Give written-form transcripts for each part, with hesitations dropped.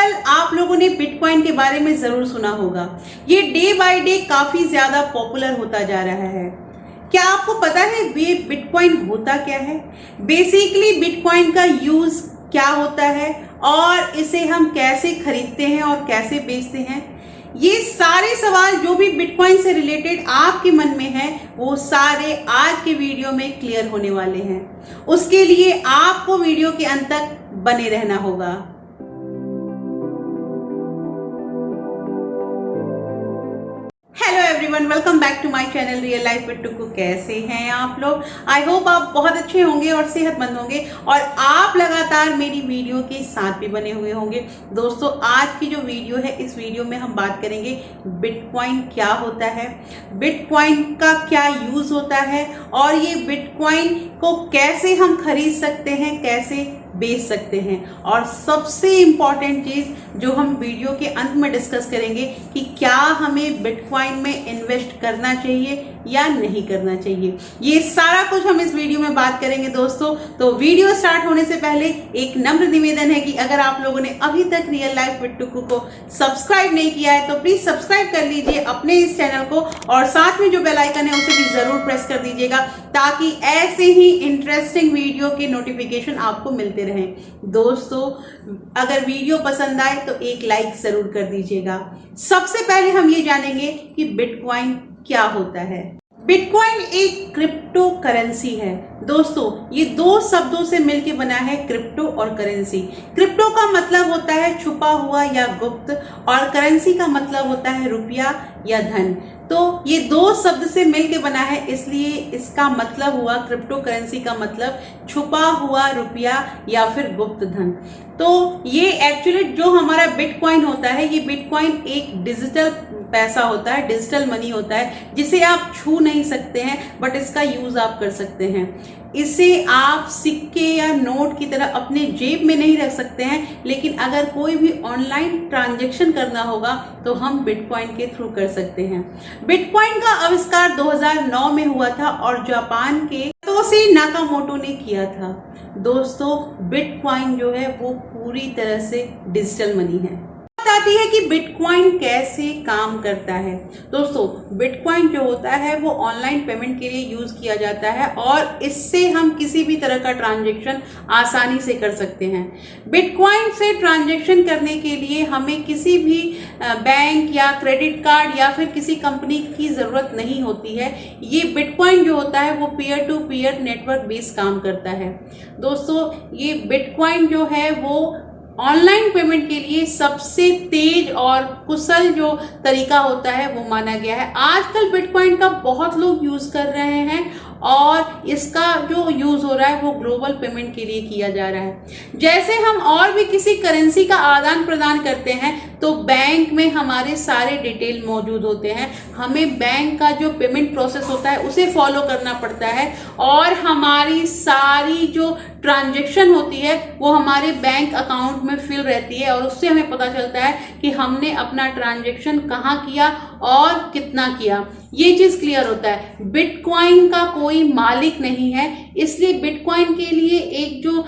आजकल आप लोगों ने बिटकॉइन के बारे में जरूर सुना होगा। ये डे बाय डे काफी ज्यादा पॉपुलर होता जा रहा है। क्या आपको पता है ये बिटकॉइन होता क्या है? बेसिकली बिटकॉइन का यूज क्या होता है और इसे हम कैसे खरीदते हैं और कैसे बेचते हैं, ये सारे सवाल जो भी बिटकॉइन से रिलेटेड आपके मन में है वो सारे आज के वीडियो में क्लियर होने वाले हैं। उसके लिए आपको वीडियो के अंत तक बने रहना होगा। Hello everyone, welcome back to my channel real life with Tuku. कैसे हैं आप लोग? आई होप आप बहुत अच्छे होंगे और सेहतमंद होंगे और आप लगातार मेरी वीडियो के साथ भी बने हुए होंगे। दोस्तों, आज की जो वीडियो है, इस वीडियो में हम बात करेंगे बिटकॉइन क्या होता है, बिटकॉइन का क्या यूज होता है और ये बिटकॉइन को कैसे हम खरीद सकते हैं, कैसे बेच सकते हैं, और सबसे इंपॉर्टेंट चीज जो हम वीडियो के अंत में डिस्कस करेंगे कि क्या हमें बिटकॉइन में इन्वेस्ट करना चाहिए या नहीं करना चाहिए। ये सारा कुछ हम इस वीडियो में बात करेंगे दोस्तों। तो वीडियो स्टार्ट होने से पहले एक नम्र निवेदन है कि अगर आप लोगों ने अभी तक रियल लाइफ विद टुकू को सब्सक्राइब नहीं किया है तो प्लीज सब्सक्राइब कर लीजिए अपने इस चैनल को, और साथ में जो बेल आइकन है उसे भी जरूर प्रेस कर दीजिएगा ताकि ऐसे ही इंटरेस्टिंग वीडियो के नोटिफिकेशन आपको मिलते रहें। दोस्तों, अगर वीडियो पसंद आए तो एक लाइक जरूर कर दीजिएगा। सबसे पहले हम ये जानेंगे कि बिटकॉइन क्या होता है। बिटकॉइन एक क्रिप्टो करेंसी है। दोस्तों, ये दो शब्दों से मिलकर बना है, क्रिप्टो और करेंसी। क्रिप्टो का मतलब होता है छुपा हुआ या गुप्त, और करेंसी का मतलब होता है रुपया या धन। तो ये दो शब्द से मिलकर बना है, इसलिए इसका मतलब हुआ, क्रिप्टो करेंसी का मतलब छुपा हुआ रुपया या फिर गुप्त धन। तो ये एक्चुअली जो हमारा बिटकॉइन होता है, ये बिटकॉइन एक डिजिटल पैसा होता है, डिजिटल मनी होता है, जिसे आप छू नहीं सकते हैं बट इसका यूज आप कर सकते हैं। इसे आप सिक्के या नोट की तरह अपने जेब में नहीं रख सकते हैं, लेकिन अगर कोई भी ऑनलाइन ट्रांजैक्शन करना होगा तो हम बिटकॉइन के थ्रू कर सकते हैं। बिटकॉइन का आविष्कार 2009 में हुआ था और जापान के सातोशी नाकामोटो ने किया था। दोस्तों, बिटकॉइन जो है वो पूरी तरह से डिजिटल मनी है। आती है कि बिटकॉइन कैसे काम करता है। दोस्तों, बिटकॉइन जो होता है वो ऑनलाइन पेमेंट के लिए यूज किया जाता है और इससे हम किसी भी तरह का ट्रांजैक्शन आसानी से कर सकते हैं। बिटकॉइन से ट्रांजैक्शन करने के लिए हमें किसी भी बैंक या क्रेडिट कार्ड या फिर किसी कंपनी की जरूरत नहीं होती है। ये बिटकॉइन जो होता है वो peer to peer network based काम करता है। दोस्तों, ये बिटकॉइन जो है वो ऑनलाइन पेमेंट के लिए सबसे तेज और कुशल जो तरीका होता है वो माना गया है। आजकल बिटकॉइन का बहुत लोग यूज कर रहे हैं और इसका जो यूज हो रहा है वो ग्लोबल पेमेंट के लिए किया जा रहा है। जैसे हम और भी किसी करेंसी का आदान प्रदान करते हैं तो बैंक में हमारे सारे डिटेल मौजूद होते हैं। हमें बैंक का जो पेमेंट प्रोसेस होता है उसे फॉलो करना पड़ता है और हमारी सारी जो ट्रांजैक्शन होती है वो हमारे बैंक अकाउंट में फिल रहती है और उससे हमें पता चलता है कि हमने अपना ट्रांजैक्शन कहाँ किया और कितना किया। ये चीज क्लियर होता है। बिटकॉइन का कोई मालिक नहीं है, इसलिए बिटकॉइन के लिए एक जो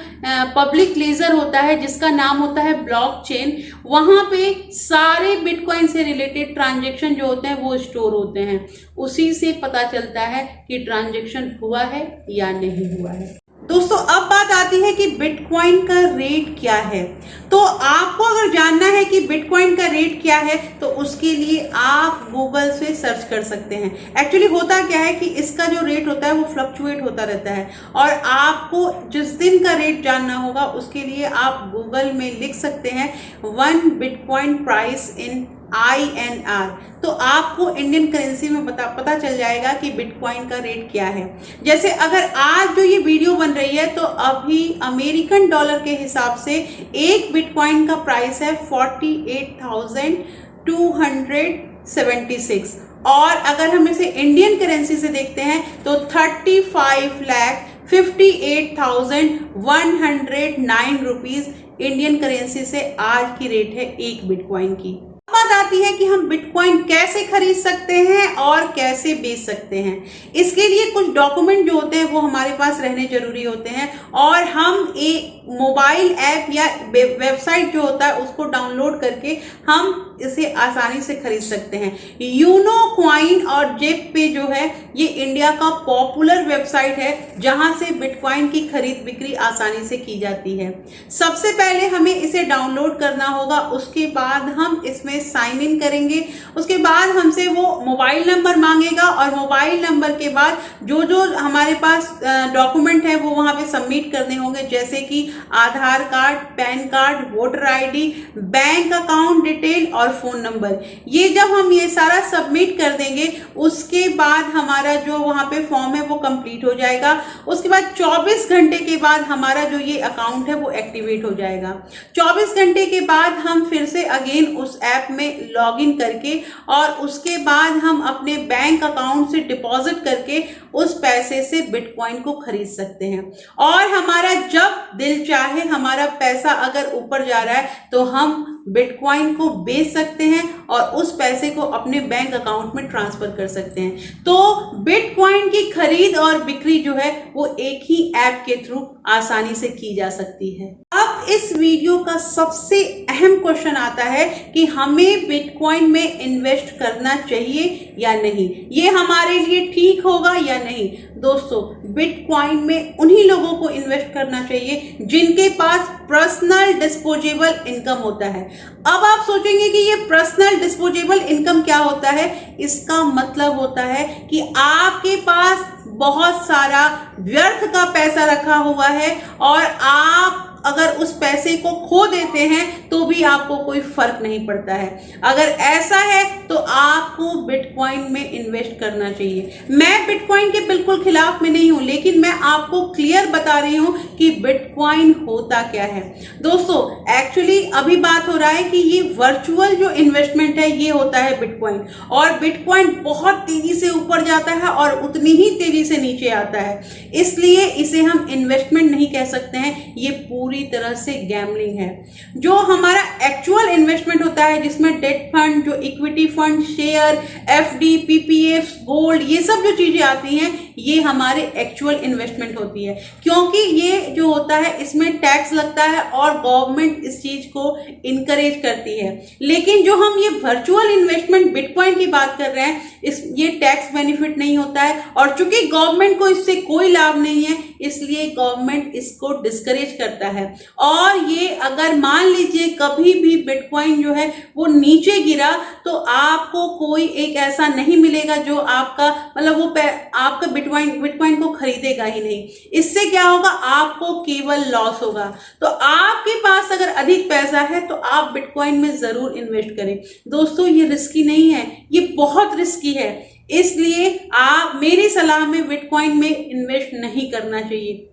पब्लिक लेजर होता है जिसका नाम होता है ब्लॉकचेन, वहां पे सारे बिटकॉइन से रिलेटेड ट्रांजैक्शन जो होते हैं वो स्टोर होते हैं। उसी से पता चलता है कि ट्रांजैक्शन हुआ है या नहीं हुआ है। दोस्तों, अब बात आती है कि बिटकॉइन का रेट क्या है। तो आपको अगर जानना है कि बिटकॉइन का रेट क्या है तो उसके लिए आप गूगल से सर्च कर सकते हैं। एक्चुअली होता क्या है कि इसका जो रेट होता है वो फ्लक्चुएट होता रहता है और आपको जिस दिन का रेट जानना होगा उसके लिए आप गूगल में लिख सकते हैं 1 बिटकॉइन प्राइस इन INR, तो आपको इंडियन करेंसी में पता चल जाएगा कि बिटकॉइन का रेट क्या है। जैसे अगर आज जो ये वीडियो बन रही है तो अभी अमेरिकन डॉलर के हिसाब से एक बिटकॉइन का प्राइस है 48,276, और अगर हम इसे इंडियन करेंसी से देखते हैं तो 35,58,109 रुपीज इंडियन करेंसी से आज की रेट है एक बिटकॉइन की। बात आती आती है कि हम बिटकॉइन कैसे खरीद सकते हैं और कैसे बेच सकते हैं। इसके लिए कुछ डॉक्यूमेंट जो होते हैं वो हमारे पास रहने जरूरी होते हैं और हम एक मोबाइल ऐप या वेबसाइट जो होता है उसको डाउनलोड करके हम इसे आसानी से खरीद सकते हैं। यूनो कॉइन और जेप पे जो है ये इंडिया का पॉपुलर वेबसाइट है जहां से बिटकॉइन की खरीद बिक्री आसानी से की जाती है। सबसे पहले हमें इसे डाउनलोड करना होगा, उसके बाद हम इसमें साइन इन करेंगे, उसके बाद हमसे वो मोबाइल नंबर मांगेगा और मोबाइल नंबर के बाद जो जो हमारे पास डॉक्यूमेंट है वो वहां पे सबमिट करने होंगे, जैसे कि Aadhaar card, PAN card, voter ID, bank account detail और फोन नंबर। ये जब हम ये सारा सबमिट कर देंगे उसके बाद हमारा जो वहां पे फॉर्म है वो कंप्लीट हो जाएगा। उसके बाद 24 घंटे के बाद हमारा जो ये अकाउंट है वो एक्टिवेट हो जाएगा। 24 घंटे के बाद हम फिर से अगेन उस ऐप में लॉग इन करके और उसके बाद हम अपने बैंक अकाउंट से डिपॉजिट करके उस पैसे से बिटकॉइन को खरीद सकते हैं। और हमारा जब दिल चाहे, हमारा पैसा अगर ऊपर जा रहा है तो हम बिटकॉइन को बेच सकते हैं और उस पैसे को अपने बैंक अकाउंट में ट्रांसफर कर सकते हैं। तो बिटकॉइन की खरीद और बिक्री जो है वो एक ही ऐप के थ्रू आसानी से की जा सकती है। अब इस वीडियो का सबसे अहम क्वेश्चन आता है कि हमें बिटकॉइन में इन्वेस्ट करना चाहिए या नहीं, ये हमारे लिए ठीक होगा या नहीं। दोस्तों, बिटकॉइन में उन्हीं लोगों को इन्वेस्ट करना चाहिए जिनके पास पर्सनल डिस्पोजेबल इनकम होता है। अब आप सोचेंगे कि ये पर्सनल डिस्पोजेबल इनकम क्या होता है। इसका मतलब होता है कि आपके पास बहुत सारा व्यर्थ का पैसा रखा हुआ है और आप अगर उस पैसे को खो देते हैं तो भी आपको कोई फर्क नहीं पड़ता है। अगर ऐसा है तो आपको बिटकॉइन में इन्वेस्ट करना चाहिए। मैं बिटकॉइन के बिल्कुल खिलाफ में नहीं हूं, लेकिन मैं आपको क्लियर बता रही हूं कि बिटकॉइन होता क्या है। दोस्तों, एक्चुअली अभी बात हो रहा है कि ये वर्चुअल जो इन्वेस्टमेंट है ये होता है बिटकॉइन, और बिटकॉइन बहुत तेजी से ऊपर जाता है और उतनी ही तेजी से नीचे आता है, इसलिए इसे हम इन्वेस्टमेंट नहीं कह सकते हैं। ये पूरी तरह से गैम्बलिंग है। जो हमारा एक्चुअल इन्वेस्टमेंट होता है जिसमें डेट फंड, जो equity fund, share, FD, PPF, gold, ये सब जो चीजें आती हैं ये हमारे एक्चुअल इन्वेस्टमेंट होती है, क्योंकि ये जो होता है इसमें टैक्स लगता है और गवर्नमेंट इस चीज को इनकरेज करती है। लेकिन जो हम ये वर्चुअल इन्वेस्टमेंट बिटकॉइन की बात कर रहे हैं ये टैक्स बेनिफिट नहीं होता है, और चूंकि गवर्नमेंट को इससे कोई लाभ नहीं है इसलिए गवर्नमेंट इसको डिस्करेज करता है। और ये अगर मान लीजिए कभी भी बिटकॉइन जो है वो नीचे गिरा तो आपको कोई एक ऐसा नहीं मिलेगा जो आपका मतलब वो आपका बिटकॉइन को खरीदेगा ही नहीं। इससे क्या होगा, आपको केवल लॉस होगा। तो आपके पास अगर अधिक पैसा है तो आप बिटकॉइन में जरूर इन्वेस्ट करें। दोस्तों, ये रिस्की नहीं है, ये बहुत रिस्की है, इसलिए आप मेरी सलाह में बिटकॉइन में इन्वेस्ट नहीं करना चाहिए।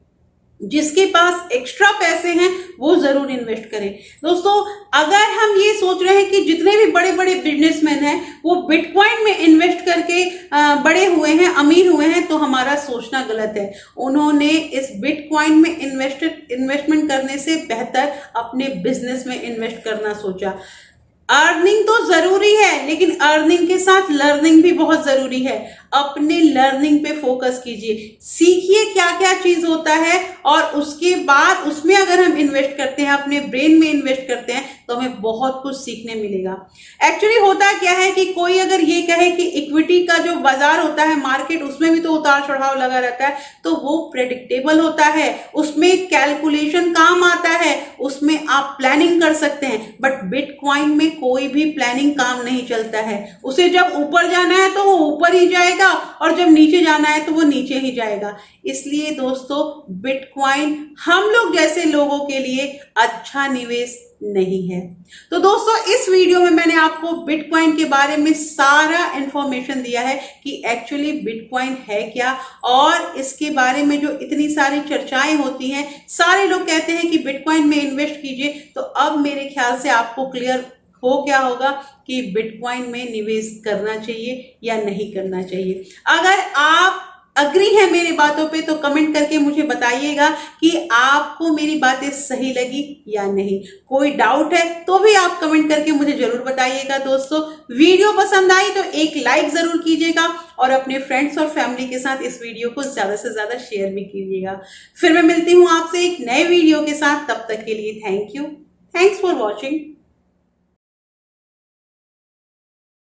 जिसके पास एक्स्ट्रा पैसे हैं वो जरूर इन्वेस्ट करें। दोस्तों, अगर हम ये सोच रहे हैं कि जितने भी बड़े बड़े बिजनेसमैन हैं वो बिटकॉइन में इन्वेस्ट करके बड़े हुए हैं, अमीर हुए हैं, तो हमारा सोचना गलत है। उन्होंने इस बिटकॉइन में इन्वेस्टमेंट करने से बेहतर अपने बिजनेस में इन्वेस्ट करना सोचा। अर्निंग तो जरूरी है, लेकिन अर्निंग के साथ लर्निंग भी बहुत जरूरी है। अपने लर्निंग पे फोकस कीजिए, सीखिए क्या क्या चीज होता है, और उसके बाद उसमें अगर हम इन्वेस्ट करते हैं, अपने ब्रेन में इन्वेस्ट करते हैं, तो हमें बहुत कुछ सीखने मिलेगा। एक्चुअली होता क्या है कि कोई अगर ये कहे कि इक्विटी का जो बाजार होता है, मार्केट, उसमें भी तो उतार चढ़ाव लगा रहता है, तो वो प्रेडिक्टेबल होता है, उसमें कैलकुलेशन काम आता है, उसमें आप प्लानिंग कर सकते हैं। बट बिटकॉइन में कोई भी प्लानिंग काम नहीं चलता है। उसे जब ऊपर जाना है तो वो ऊपर ही जाएगा और जब नीचे जाना है तो वो नीचे ही जाएगा। इसलिए दोस्तों, बिटकॉइन हम लोग जैसे लोगों के लिए अच्छा निवेश नहीं है। तो दोस्तों, इस वीडियो में मैंने आपको बिटकॉइन के बारे में सारा इंफॉर्मेशन दिया है कि एक्चुअली बिटकॉइन है क्या, और इसके बारे में जो इतनी सारी चर्चाएं होती हैं, सारे लोग कहते हैं कि बिटकॉइन में इन्वेस्ट कीजिए। तो अब मेरे ख्याल से आपको क्लियर हो क्या होगा कि बिटकॉइन में निवेश करना चाहिए या नहीं करना चाहिए। अगर आप अग्री है मेरी बातों पे तो कमेंट करके मुझे बताइएगा कि आपको मेरी बातें सही लगी या नहीं। कोई डाउट है तो भी आप कमेंट करके मुझे जरूर बताइएगा। दोस्तों, वीडियो पसंद आई तो एक लाइक जरूर कीजिएगा और अपने फ्रेंड्स और फैमिली के साथ इस वीडियो को ज्यादा से ज्यादा शेयर भी कीजिएगा। फिर मैं मिलती हूँ आपसे एक नए वीडियो के साथ, तब तक के लिए thank you. Thanks for watching.